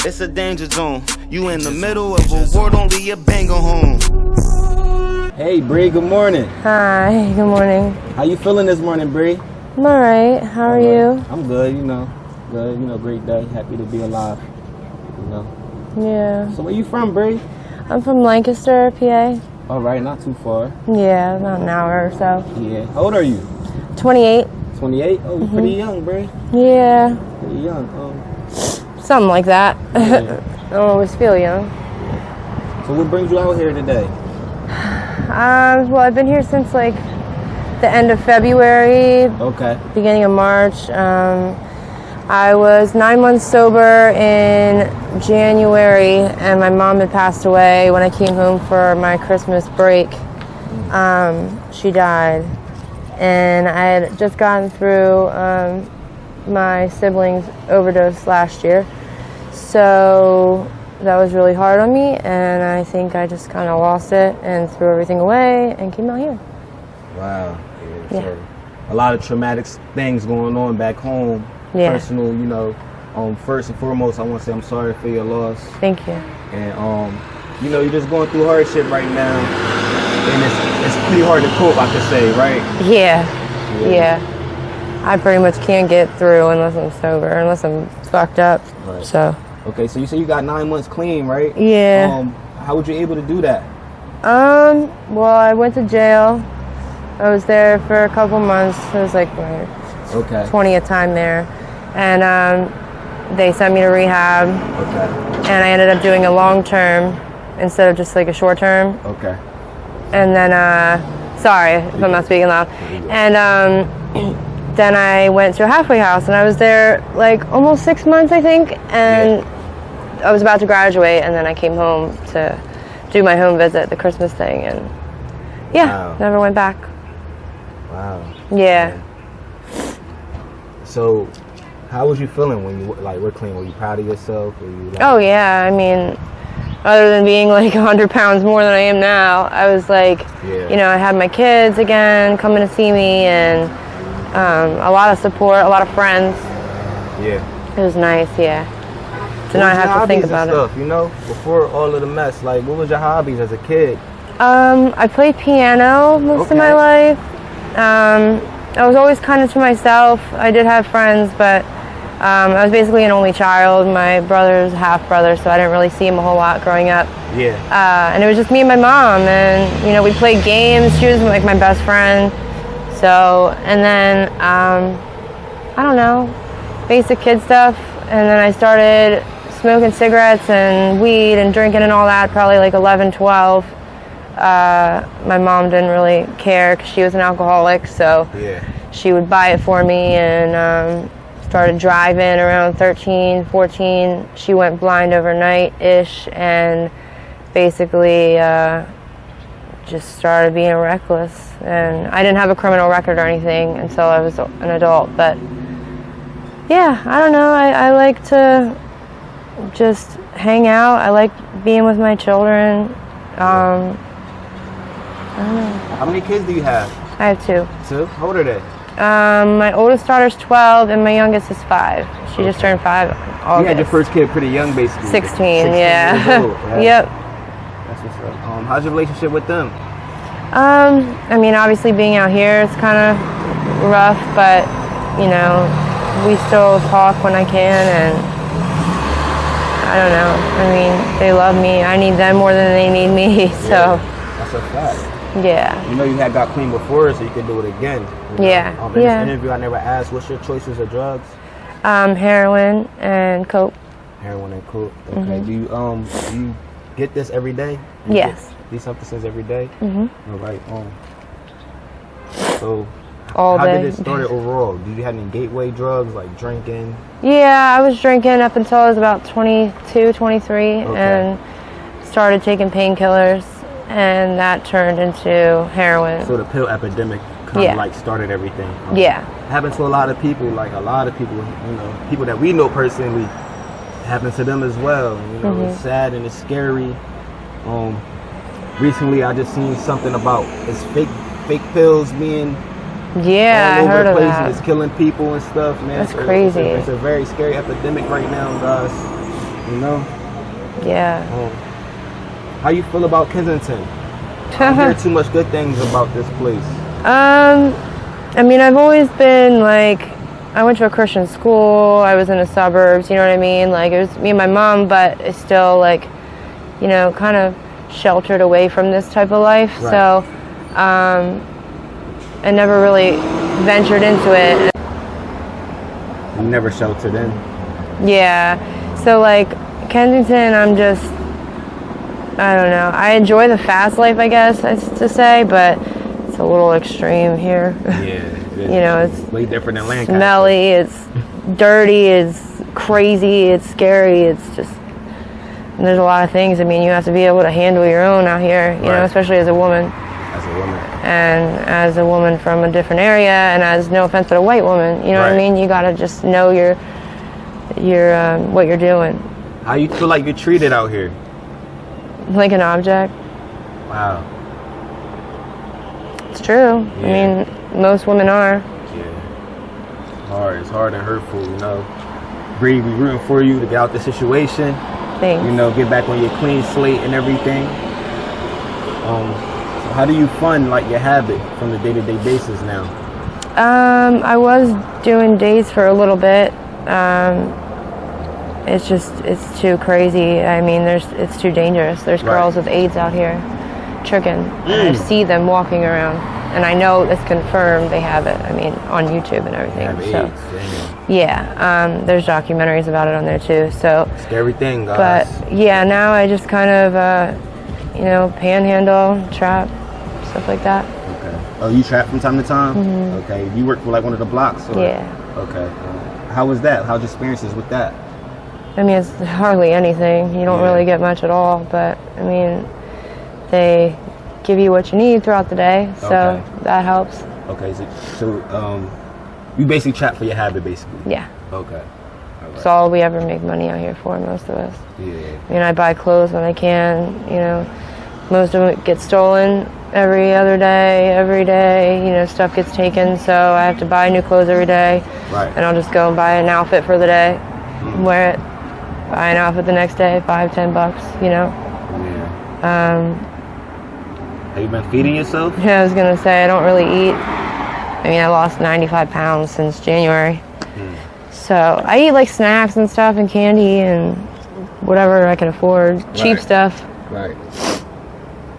It's a danger zone. You in the middle of a war, don't leave your banger home. Hey, Bree, good morning. Hi, good morning. How you feeling this morning, Bree? I'm alright. How are you? I'm good, Good, great day. Happy to be alive, Yeah. So where you from, Bree? I'm from Lancaster, PA. All right, not too far. Yeah, about an hour or so. Yeah. How old are you? 28. 28? Oh, you're pretty young, Bree. Yeah. Pretty young. Something like that. Yeah. I don't always feel young. So what brings you out here today? Well, I've been here since like the end of February. Okay. Beginning of March. I was 9 months sober in January, and my mom had passed away when I came home for my Christmas break. She died, and I had just gotten through my siblings' overdose last year, so that was really hard on me, and I think I just kind of lost it and threw everything away and came out here. Wow. Yeah. So a lot of traumatic things going on back home. Yeah. Personal, first and foremost, I want to say I'm sorry for your loss. Thank you. And, you're just going through hardship right now. And it's pretty hard to cope, I could say, right? Yeah. I pretty much can't get through unless I'm sober, unless I'm fucked up. Right. So. Okay, so you say you got 9 months clean, right? Yeah. How were you able to do that? Well, I went to jail. I was there for a couple months. It was like my 20th time there. And they sent me to rehab. Okay. And I ended up doing a long term instead of just like a short term. Okay. And then, sorry if I'm not speaking loud. And then I went to a halfway house, and I was there like almost 6 months, I think. And I was about to graduate, and then I came home to do my home visit, the Christmas thing, and never went back. Wow. Yeah. So, how was you feeling when you were clean? Were you proud of yourself? Were you Oh yeah, I mean, other than being like 100 pounds more than I am now, I was like, I had my kids again coming to see me, and a lot of support, a lot of friends. Yeah. It was nice, to not have to think about it. Before all of the mess, what was your hobbies as a kid? I played piano most of my life. I was always kind of to myself. I did have friends, but I was basically an only child. My brother's half brother, so I didn't really see him a whole lot growing up. Yeah. And it was just me and my mom, and we played games. She was like my best friend. So, and then I don't know, basic kid stuff. And then I started smoking cigarettes and weed and drinking and all that, probably like 11, 12. My mom didn't really care because she was an alcoholic, so she would buy it for me, and started driving around 13, 14. She went blind overnight-ish, and basically just started being reckless. And I didn't have a criminal record or anything until I was an adult, but I don't know, I like to just hang out. I like being with my children. I don't know. How many kids do you have? I have 2. 2? How old are they? My oldest daughter's 12, and my youngest is 5. She just turned 5 in August. You had your first kid pretty young, basically. 16, years old, right? Yep. That's what's up. How's your relationship with them? I mean, obviously being out here, it's kind of rough, but, we still talk when I can, and I don't know. I mean, they love me. I need them more than they need me, so. That's a fact. Yeah. You had got clean before, so you could do it again. Yeah. In this interview, I never asked, what's your choices of drugs? Heroin and coke. Heroin and coke. Okay. Do you get this every day? Yes. These substances every day? All right. So, all how day. did it start overall? Did you have any gateway drugs like drinking? Yeah, I was drinking up until I was about 22, 23, and started taking painkillers, and that turned into heroin. So the pill epidemic kind of started everything. Happened to a lot of people, people that we know personally, happened to them as well. It's sad and it's scary. Recently I just seen something about it's fake pills being all I over heard the of place, that. and it's killing people and stuff, man. That's crazy. It's a very scary epidemic right now, guys. you know? Yeah. How you feel about Kensington? I hear too much good things about this place. I mean, I've always been like, I went to a Christian school, I was in the suburbs, you know what I mean? Like, it was me and my mom, but it's still like, you know, kind of sheltered away from this type of life. Right. So, I never really ventured into it. You never sheltered in? Yeah. So like, Kensington, I'm just, I don't know. I enjoy the fast life, I guess, to say, but it's a little extreme here. Yeah. You know, it's way different than Lancaster. Smelly, it's dirty, it's crazy, it's scary, it's just, and there's a lot of things. I mean, you have to be able to handle your own out here, you know, especially as a woman. As a woman. And as a woman from a different area, and as no offense but a white woman, you know what I mean? You gotta just know your what you're doing. How you feel like you're treated out here? Like an object. Wow. It's true. Yeah. I mean, most women are. Yeah. It's hard and hurtful, you know. Bree, we rooting for you to get out the situation. Thanks. You know, get back on your clean slate and everything. So how do you fund like your habit from the day-to-day basis now? I was doing days for a little bit. It's too crazy. I mean, it's too dangerous. There's girls with AIDS out here, tricking. And I see them walking around, and I know it's confirmed they have it. I mean, on YouTube and everything. So, yeah, there's documentaries about it on there too. So scary thing, guys. But yeah, now I just kind of, you know, panhandle, trap, stuff like that. Okay. Oh, you trap from time to time? Mm-hmm. Okay. You work for like one of the blocks? Or? Yeah. Okay. How was that? How's your experiences with that? I mean, it's hardly anything. You don't really get much at all, but I mean, they give you what you need throughout the day, so that helps. Okay, so you basically trap for your habit, basically? Yeah. Okay. It's all we ever make money out here for, most of us. Yeah. I mean, I buy clothes when I can, you know. Most of it gets stolen every other day, every day, you know, stuff gets taken, so I have to buy new clothes every day. Right. And I'll just go and buy an outfit for the day, wear it, buy an outfit the next day, $5-10, you know. Yeah. Have you been feeding yourself? Yeah, I was gonna say, I don't really eat. I mean, I lost 95 pounds since January. So I eat like snacks and stuff and candy and whatever I can afford, cheap stuff. Right.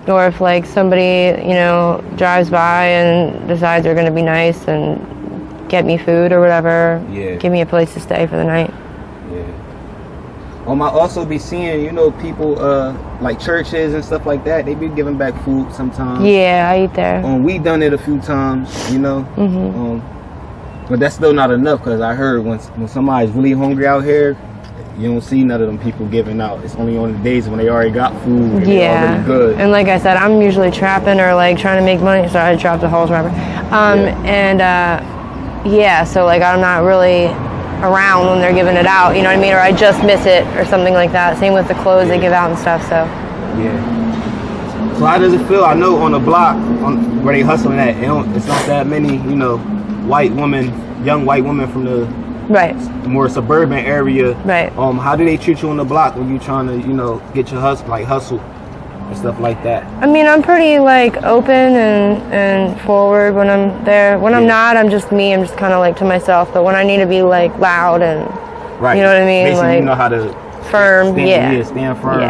Or if like somebody, you know, drives by and decides they're gonna be nice and get me food or whatever, give me a place to stay for the night. I also be seeing, you know, people like churches and stuff like that. They be giving back food sometimes. Yeah, I eat there. We done it a few times, you know. But that's still not enough, because I heard when somebody's really hungry out here, you don't see none of them people giving out. It's only on the days when they already got food and they're already good. And like I said, I'm usually trapping or like trying to make money. So I dropped a whole trapper. So like I'm not really around when they're giving it out, you know what I mean? Or I just miss it or something like that. Same with the clothes they give out and stuff, so. Yeah. So how does it feel? I know on the block where they hustling at, it's not that many, you know, young white women from the more suburban area. Right. How do they treat you on the block when you trying to, you know, get your hustle and stuff like that? I mean, I'm pretty like open and forward when I'm there. When I'm not, I'm just me. I'm just kind of like to myself. But when I need to be like loud and you know what I mean, basically, like you know how to firm, stand firm,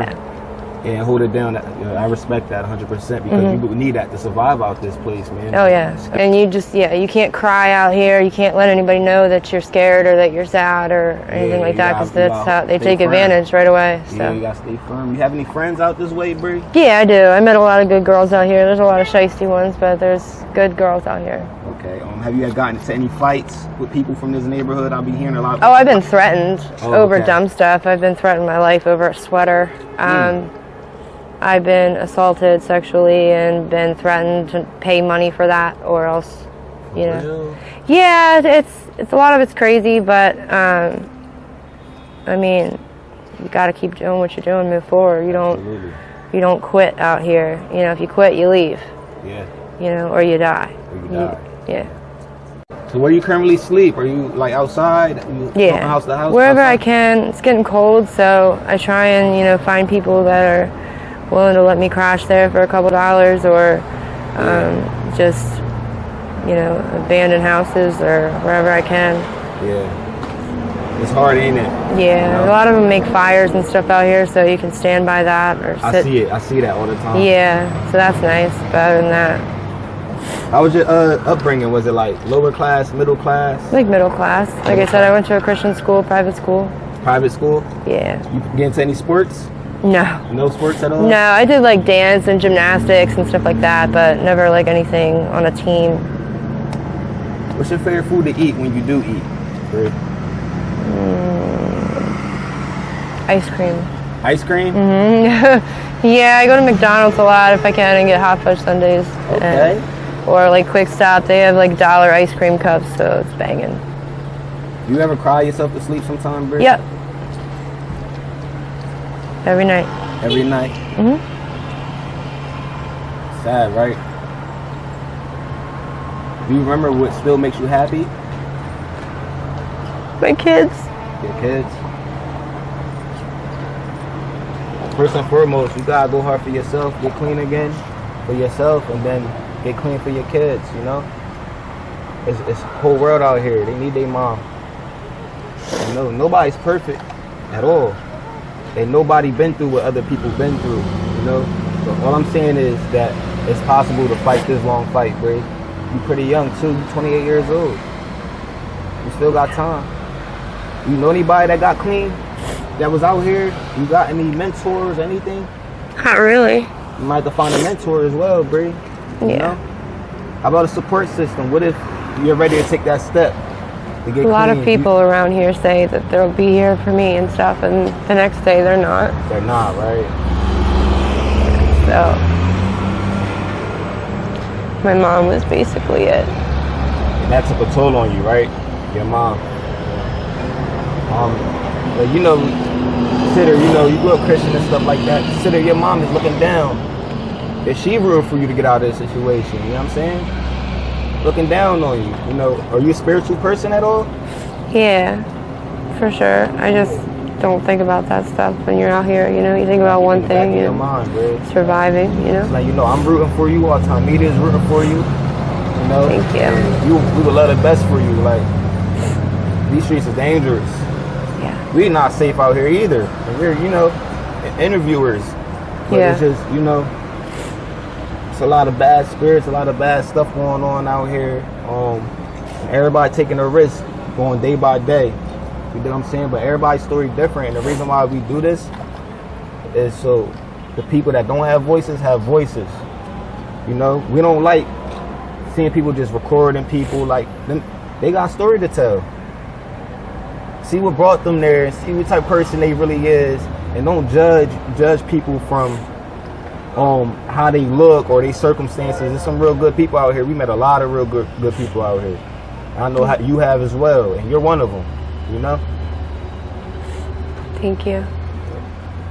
and hold it down. I respect that 100% because you need that to survive out this place, man. Oh yeah, and you just you can't cry out here. You can't let anybody know that you're scared or that you're sad or anything like that, because that's how they take advantage right away. So. Yeah, you gotta stay firm. You have any friends out this way, Bree? Yeah, I do. I met a lot of good girls out here. There's a lot of shiesty ones, but there's good girls out here. Okay. Have you gotten into any fights with people from this neighborhood? I'll be hearing a lot. Oh, I've been threatened over dumb stuff. I've been threatened my life over a sweater. I've been assaulted sexually and been threatened to pay money for that, or else, you know. Real? Yeah, it's a lot of it's crazy, but I mean, you got to keep doing what you're doing, move forward. You don't quit out here. You know, if you quit, you leave. Yeah. You know, or you die. Or you die. Yeah. So where do you currently sleep? Are you like outside? Yeah, from house to house? wherever outside? I can. It's getting cold, so I try and, you know, find people that are willing to let me crash there for a couple dollars, or just, you know, abandoned houses or wherever I can. Yeah. It's hard, ain't it? Yeah, You know? a lot of them make fires and stuff out here, so you can stand by that or sit. I see it. I see that all the time. Yeah, so that's nice. But other than that, How was your upbringing? Was it like lower class, middle class? like middle class. Like I said, I went to a Christian school, private school. Private school? Yeah. You get into any sports? No. No sports at all? No, I did like dance and gymnastics and stuff like that, but never like anything on a team. What's your favorite food to eat when you do eat? Brie? Ice cream. Ice cream? Yeah, I go to McDonald's a lot if I can and get hot fudge sundaes. Okay. Or like Quick Stop, they have like dollar ice cream cups, so it's banging. You ever cry yourself to sleep sometime, Brie? Yep. Every night. Every night? Mhm. Sad, right? Do you remember what still makes you happy? My kids. Your kids? First and foremost, you gotta go hard for yourself, get clean again for yourself, and then get clean for your kids, you know? It's a whole world out here. They need their mom. You know, nobody's perfect at all. And nobody been through what other people been through, you know? So all I'm saying is that it's possible to fight this long fight, Bray. You're pretty young too, you're 28 years old. You still got time. You know anybody that got clean, that was out here? You got any mentors, anything? Not really. You might have to find a mentor as well, Bray. You Yeah. know? How about a support system? What if you're ready to take that step to get A lot clean? of people around here say that they'll be here for me and stuff, and the next day they're not. They're not, right? So my mom was basically it. And that took a toll on you, right? Your mom. But you know, consider, you know, you grew up Christian and stuff like that. Consider your mom is looking down. Is she rooting for you to get out of this situation? You know what I'm saying? Looking down on you. You know, are you a spiritual person at all? Yeah, for sure. I just don't think about that stuff when you're out here. You know, you think about one thing, Your and mind, bro. surviving. You It's know. like, you know, I'm rooting for you all the time. Media's rooting for you. You know. Thank you. We would love the best for you. Like, these streets are dangerous. Yeah. We're not safe out here either. And we're, you know, interviewers. But Yeah. it's just, you know, it's a lot of bad spirits, a lot of bad stuff going on out here. Everybody taking a risk, going day by day. You know what I'm saying? But everybody's story different. And the reason why we do this is so the people that don't have voices have voices. You know, we don't like seeing people just recording people. Like, them, they got a story to tell. See what brought them there, and see what type of person they really is, and don't judge people from how they look or their circumstances. There's some real good people out here. We met a lot of real good people out here. I know how you have as well, and you're one of them. You know. Thank you.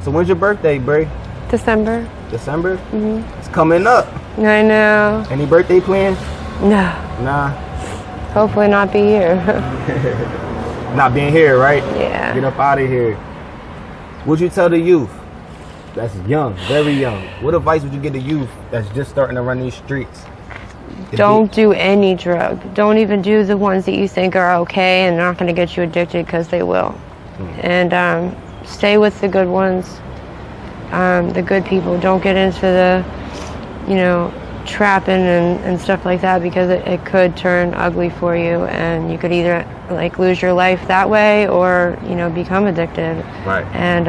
So when's your birthday, Bray? December. December? Mhm. It's coming up. I know. Any birthday plans? No. Nah. Hopefully not be here. Not being here, right? Yeah. Get up out of here. What'd you tell the youth that's young, very young? What advice would you give the youth that's just starting to run these streets? Don't do any drug. Don't even do the ones that you think are okay and not going to get you addicted, because they will. And stay with the good ones, the good people. Don't get into the, you know, trapping and stuff like that, because it could turn ugly for you, and you could either like lose your life that way, or, you know, become addicted. Right. And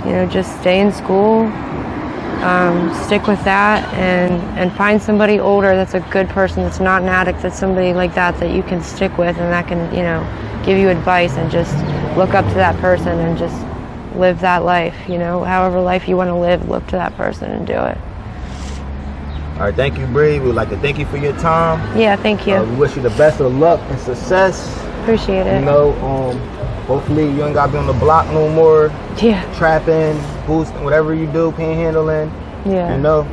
you know, just stay in school, stick with that, and find somebody older that's a good person, that's not an addict, that's somebody like that you can stick with, and that can, you know, give you advice, and just look up to that person and just live that life. You know, however life you want to live, look to that person and do it. All right, thank you, Bree. We'd like to thank you for your time. Yeah, thank you. We wish you the best of luck and success. Appreciate it. You know, hopefully you ain't gotta be on the block no more. Yeah. Trapping, boosting, whatever you do, panhandling. Yeah. You know,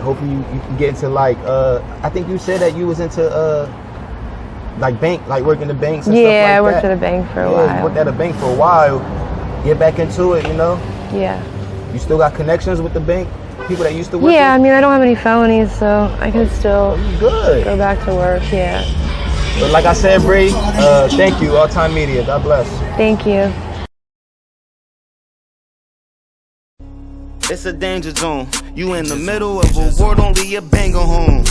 hopefully you can get into like, I think you said that you was into like bank, like working the banks and Yeah, stuff like that? I worked at a bank for a You while. worked at a bank for a while. Get back into it, you know? Yeah. You still got connections with the bank? People that used to work Yeah, I with? mean, I don't have any felonies, so I can still You good. go back to work, yeah. But like I said, Bree, thank you, All Time Media. God bless. Thank you. It's a danger zone. You in the middle of a war, don't leave your banger home.